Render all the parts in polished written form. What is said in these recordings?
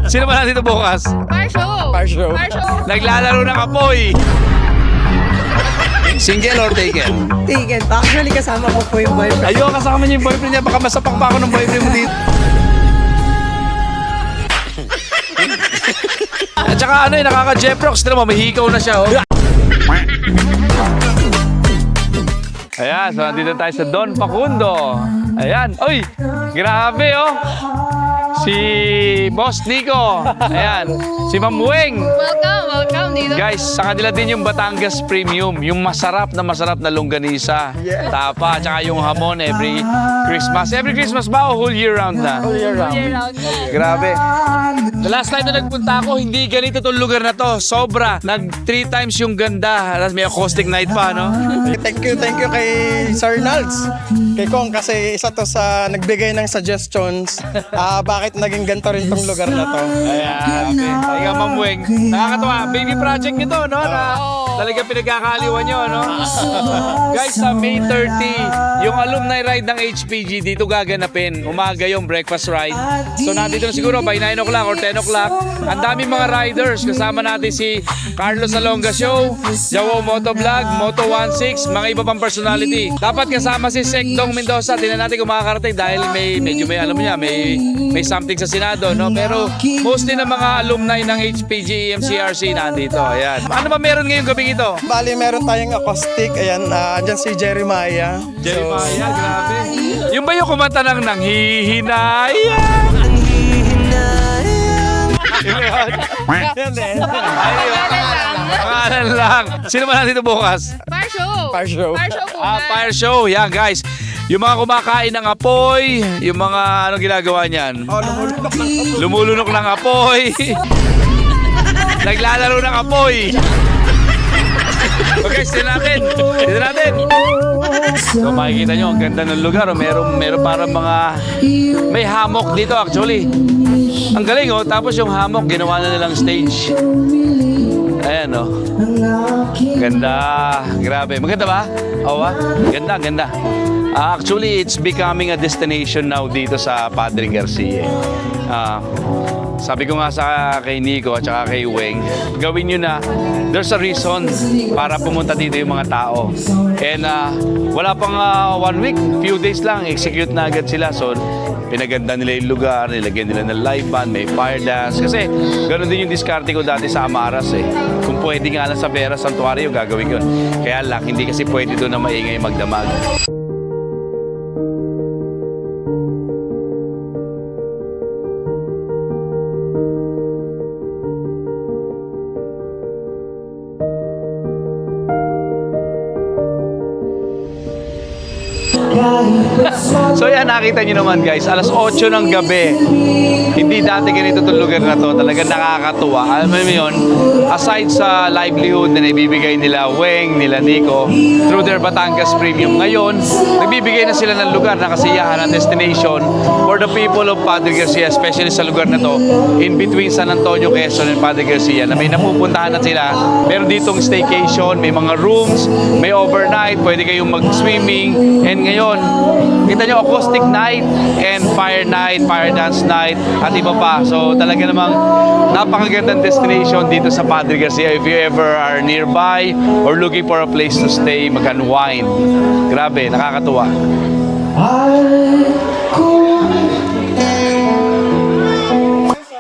Sino ba natin ito bukas? Parshow. Naglalaro ng apoy. Single or taken? Taken pa. Actually, kasama ko po yung boyfriend. Ayun, kasama niya yung boyfriend niya. Baka masapak pa ako ng boyfriend mo dito. At saka ano eh, nakaka-Jeprox. Tira mo, may hikaw na siya, oh. Ayan, so nandito tayo sa Don Facundo. Ayan, uy, grabe, oh. Si Boss Nico. Ayan, si Ma'am Weng. Welcome dito. Guys, sa kanila din yung Batangas Premium, yung masarap na longganisa. Tapa, tsaka yung hamon every Christmas. Every Christmas ba o whole year round na? All year round. Grabe. The last time na nagpunta ako, hindi ganito tong lugar na to. Sobra. 3 times yung ganda. May acoustic night pa, no? Thank you kay Sir Nalds. Kay Kong kasi isa to sa nagbigay ng suggestions bakit naging ganito rin tong lugar na to. Ayan. Ikaw, Ma'am Weng. Nakakatawa. Baby project nyo to, no? Na talaga pinagkakaliwan nyo, no? Guys, sa May 30, yung alumni ride ng HPG dito gaganapin. Umaga yung breakfast ride. So, nandito na siguro by 9 o'clock or 10 o'clock. Ang daming mga riders. Kasama natin si Carlos Salonga Show, Jawo Motovlog, Moto16, mga iba pang personality. Dapat kasama si Sek Dong Mendoza. Tingnan natin kung makakarating dahil medyo may alam mo niya, may something sa Senado, no? Pero mostly ng mga alumni ng HPG EMCRC nandito. Ayan. Ano ba meron ngayong gabing ito? Bali, meron tayong acoustic. Ayan, andyan si Jeremiah. Jeremiah, grabe. Yung ba yung kumanta ng nanghihinaya? Yan din. Pangalan lang. Sino ba natin ito bukas? Parshow. Fire show. Yan, guys. Yung mga kumakain ng apoy, yung mga anong ginagawa niyan? Lumulunok ng apoy. Naglalaro ng apoy. Okay, tignan natin. So makikita nyo, ang ganda ng lugar. Meron parang may hammock dito actually. Ang galing, oh. Tapos yung hammock, ginawa na nilang stage. Ayan, oh. Ganda. Grabe. Maganda ba? Oo, Ganda. Actually, it's becoming a destination now dito sa Padre Garcia. Sabi ko nga kay Nico at saka kay Weng, gawin nyo na. There's a reason para pumunta dito yung mga tao. And wala pang 1 week, few days lang, execute na agad sila. So, pinaganda nila yung lugar, nilagyan nila ng live band, may fire dance. Kasi ganoon din yung diskarte ko dati sa Amaras eh. Kung pwede nga lang sa Vera Santuario, gagawin yun. Kaya lang, hindi kasi pwede doon na maingay magdamag. So yan, nakita nyo naman guys, alas 8 ng gabi. Hindi dati ganito itong lugar na to. Talagang nakakatuwa. Alam mo yun, aside sa livelihood na naibibigay nila Weng, nila Nico, through their Batangas Premium, ngayon, nagbibigay na sila ng lugar na kasiyahan ng destination for the people of Padre Garcia, especially sa lugar na to, in between San Antonio, Quezon and Padre Garcia, na may napupuntahan na sila. Meron ditong staycation, may mga rooms, may overnight, pwede kayong mag-swimming, and ngayon, kita nyo, acoustic night and fire night, fire dance night, at iba pa. So talaga namang napakagandang destination dito sa Padre Garcia if you ever are nearby or looking for a place to stay, mag-unwind. Grabe, nakakatuwa.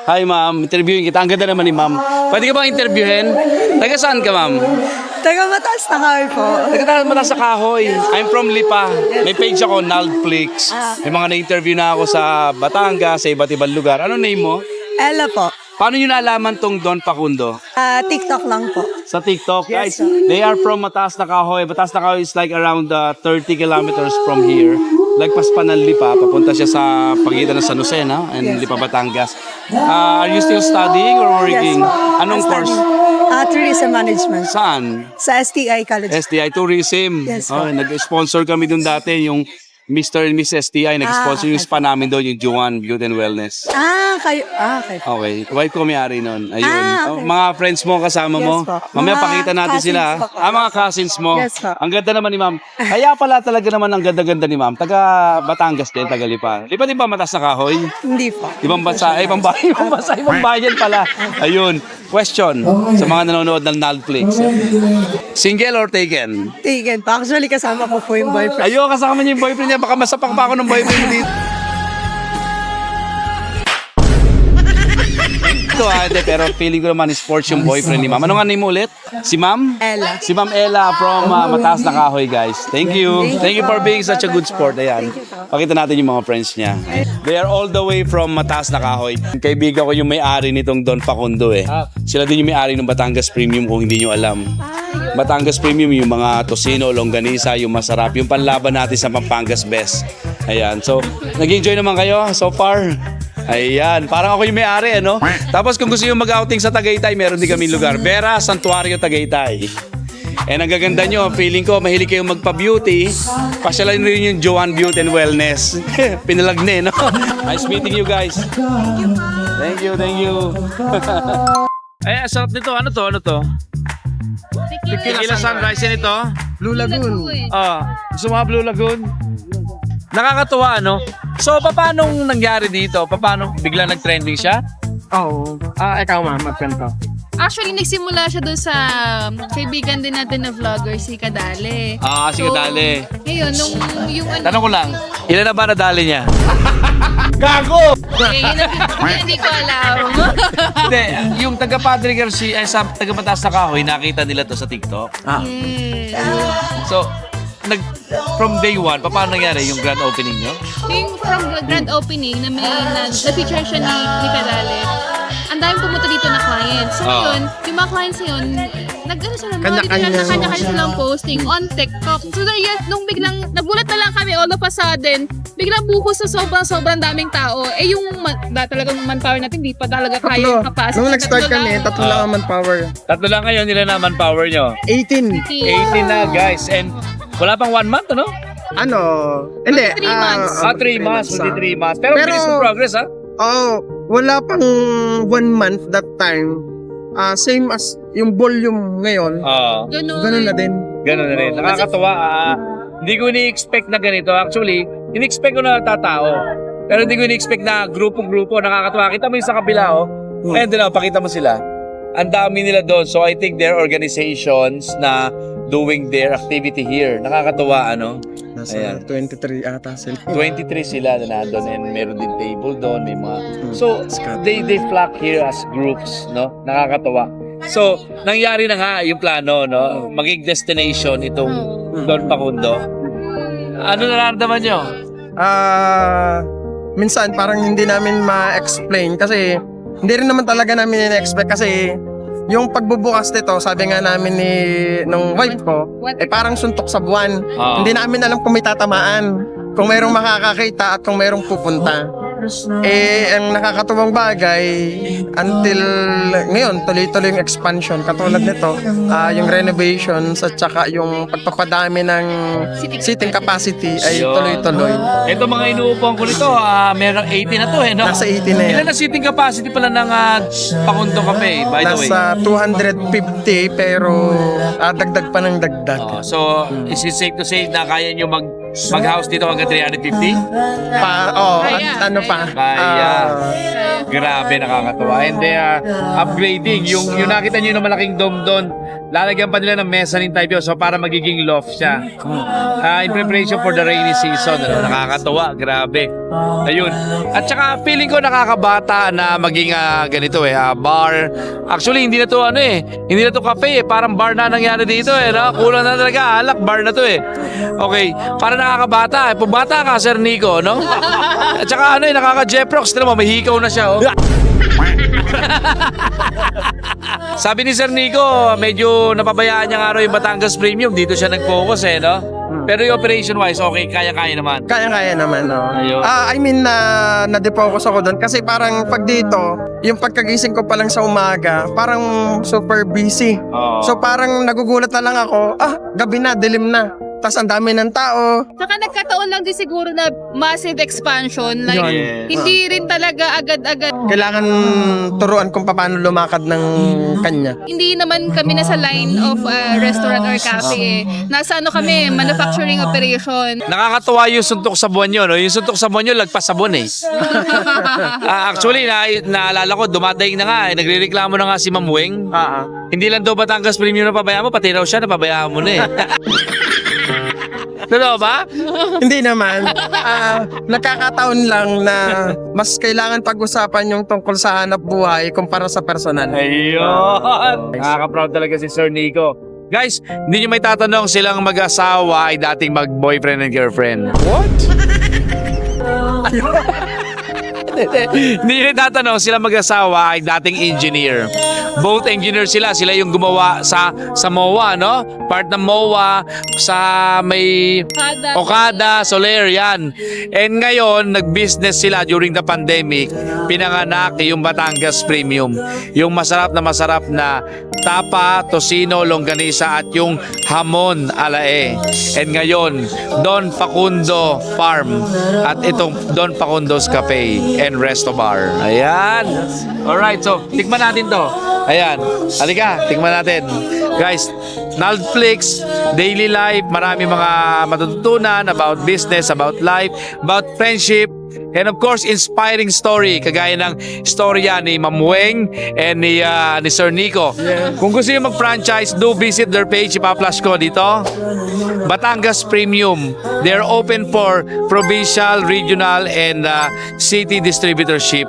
Hi ma'am, interviewin kita. Ang ganda naman ni ma'am. Pwede ka bang interviewin? Taga saan ka ma'am? Taga Mataas na kahoy po. Taga Mataas sa Kahoy. I'm from Lipa. May page ako, Naldflix. May mga na-interview na ako sa Batangas, sa iba't ibang lugar. Ano name mo? Ella po. Paano nyo nalaman tong Don Facundo? TikTok lang po. Sa TikTok, guys. Yes, sir. They are from Mataas na Kahoy. Mataas na Kahoy is like around 30 kilometers from here. Lagpas pa ng Lipa, papunta siya sa pagitan ng San Jose, no? And Lipa, Batangas. Are you still studying or working? Yes. Anong course? Tourism Management. Saan? Sa STI College. STI Tourism. Yes, Oh, sir. nag-sponsor kami dun dati yung Mr. and Mrs. TI, nag-sponsor yung spa namin doon, yung Juan Beauty and Wellness. Kayo. Okay. Okay, wife ko may-ari nun. Ayun. Okay. Oh, mga friends mo kasama mo. Yes po. Mamaya Mga pakita natin cousins sila. po po. Mga cousins mo. Yes po. Ang ganda naman ni ma'am. Kaya pala talaga naman ang ganda-ganda ni ma'am. Taga Batangas din, taga Lipa. Lipa din ba Mataas na Kahoy? Hindi po. Ibang bansa, ibang bayan, ibang bayan pala. Ayun. Question sa mga nanonood ng Netflix. Single or taken? Taken po. Actually, kasama ko po yung boyfriend. Ayun, kasama niya yung boyfriend niya. Baka masapak pa ako ng boyfriend mo dito. Ito pero feeling ko naman sports yung boyfriend ni ma'am. Ano nga name mo ulit? Si ma'am? Ella. Si ma'am Ella from Mataas na Kahoy, guys. Thank you. Thank you for being such a good sport. Ayan. Pakita natin yung mga friends niya. They are all the way from Mataas na Kahoy. Kaibigan ko yung may-ari nitong Don Facundo eh. Sila din yung may-ari ng Batangas Premium kung hindi nyo alam. Batangas Premium, yung mga tosino, longganisa, yung masarap. Yung panlaban natin sa Pampangas Best. Ayan. So, nag-enjoy naman kayo so far? Ayan, parang ako yung may-ari, ano? Tapos kung gusto nyo mag-outing sa Tagaytay, meron din kaming lugar. Vera Santuario Tagaytay. And ang gaganda nyo, feeling ko, mahilig kayong magpa-beauty. Pasyalan rin yung Joanne Beauty and Wellness. Pinalagne, no? Nice meeting you guys. Thank you, thank you. Ay, sarap nito. Ano to? Tequila Sunrise, yan ito. Blue Lagoon. Gusto mo Blue Lagoon? Nakakatuwa, ano? So, paano nangyari dito? Paano bigla nag-trending siya? Oo. Ikaw ma'am, magkwento. Actually, nagsimula siya doon sa kaibigan din natin na vlogger, si Kadale. Si Kadale. Ngayon, nung yung ano... Tanong ko lang, ilan na ba nadali niya? Gago! Hindi ko alam. Hindi, yung taga-Padre Garcia, sa taga-Mataas na Kahoy, nakita nila to sa TikTok. Yes. So, from day one, paano nangyari yung grand opening nyo? Yung from the grand opening na may na-feature siya ni Kadale, ang daming pumunta dito na clients. So ngayon, yung mga clients ngayon, nag-ano sila, kanya-kanya silang posting on TikTok. So yun, nung biglang, nagulat na lang kami all of a sudden, biglang buhos sa sobrang daming tao. Yung talagang manpower natin, di pa talaga kaya yung capacity. Nung nag-start kami, tatlo lang ang manpower. Tatlo lang kayo, nila na manpower nyo. 18. 18 na, guys. And wala pang 1 month, ano? Hindi. 3 months. 3 months, hindi 3 months. Pero bilis ng progress, ha? Wala pang 1 month that time. Same as yung volume ngayon. Ganun na din. Ganun na rin. Nakakatuwa. Hindi ko ni-expect na ganito. Actually, in-expect ko na tatao. Pero hindi ko ni-expect na grupo-grupo. Nakakatuwa. Kita mo yung sa kabila, oh. Ayun din, pakita mo sila. Ang dami nila doon. So, I think there are organizations na doing their activity here. Nakakatuwa, ano? Nasa 23 ata sila. 23 sila na nandun and meron din table doon, may mga... So, they flock here as groups, no? Nakakatawa. So, nangyari na nga yung plano, no? Maging destination itong Don Facundo. Ano nararamdaman nyo? Minsan parang hindi namin ma-explain kasi hindi rin naman talaga namin in-expect kasi yung pagbubukas nito, sabi nga namin nung wife ko, parang suntok sa buwan. Hindi namin alam kung may tatamaan, kung mayroong makakakita at kung mayroong pupunta. Ang nakakatuwang bagay, until ngayon, tuloy-tuloy yung expansion. Katulad nito, yung renovations at saka yung pagpapadami ng seating capacity ay tuloy-tuloy. Ito mga inuupuan ko nito, meron 80 na to, no? Nasa 80 na yan. Ilan na seating capacity pala ng Facundo Cafe, by the way? Nasa 250 pero dagdag pa ng dagdag. So, is it safe to say na kaya nyo mag-house dito hanggang 350? Ano pa? Kaya. Grabe, nakakatuwa. And upgrading. Yung nakita nyo yung malaking dome doon, lalagyan pa nila ng mezzanine type yun. So, para magiging loft siya. In preparation for the rainy season. Nakakatuwa. Grabe. Ayun. At saka, feeling ko nakakabata na maging ganito bar. Actually, hindi na to hindi na to cafe Parang bar na nangyari dito no? Kulang na talaga. Alak, bar na to Okay. Para nakakabata. Pabata ka, Sir Nico, no? At saka nakaka-Jeprox. Tira mo, may hikaw na siya, Sabi ni Sir Nico, medyo napabayaan niya nga raw yung Batangas Premium. Dito siya nag-focus no? Pero yung operation-wise, okay, kaya-kaya naman. Kaya-kaya naman, no? Ayun. Na-defocus ako doon kasi parang pag dito, yung pagkagising ko pa lang sa umaga, parang super busy. So parang nagugulat na lang ako, gabi na, dilim na. tas ang dami ng tao. Saka nagkataon lang din siguro na massive expansion. Like, Yun. hindi rin talaga agad-agad. Kailangan turuan kung paano lumakad ng kanya. Hindi naman kami nasa line of restaurant or cafe. Nasa ano kami, manufacturing operation. Nakakatuwa yung suntok sa buwan yun. No? Yung suntok sa buwan yun, lagpas sabon eh. Actually, naalala ko, dumadaing na nga. Nagre-reklamo na nga si Ma'am Weng. Hindi lang daw Batangas Premium na pabayaan mo, pati raw siya napabayaan mo na eh. Totoo ba? Hindi naman. Nakakataon lang na mas kailangan pag-usapan yung tungkol sa hanap buhay kumpara sa personal. Ayun! Nakaka-proud talaga si Sir Nico. Guys, hindi nyo may tatanong silang mag-asawa ay dating mag-boyfriend and girlfriend. What? Hindi nyo tatanong silang mag-asawa ay dating engineer. Both engineer sila. Sila yung gumawa sa MOA, no? Part ng MOA sa may Okada, Soler, yan. And ngayon, nag-business sila during the pandemic. Pinanganak yung Batangas Premium. Yung masarap na tapa, tosino, longganisa at yung hamon alae. And ngayon, Don Facundo Farm at itong Don Facundo's Cafe and Resto Bar. Ayan. Alright, so tikman natin to. Ayan. Halika, tikman natin. Guys, Netflix, daily life, marami mga matututunan about business, about life, about friendship, and of course, inspiring story. Kagaya ng storya ni Ma'am Weng and ni Sir Nico. Kung gusto nyo mag-franchise, do visit their page. Ipa-flash ko dito. Batangas Premium. They're open for provincial, regional, and city distributorship.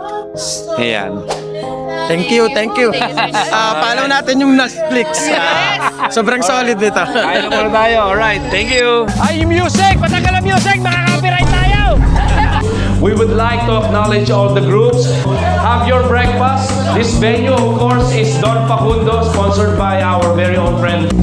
Ayan. Thank you. Follow natin yung Netflix. Sobrang solid nito. Kaya na muna tayo. Alright, thank you. Ay, yung music! Patagal ang music! Makaka-copyright tayo! We would like to acknowledge all the groups. Have your breakfast. This venue, of course, is Don Facundo, sponsored by our very own friend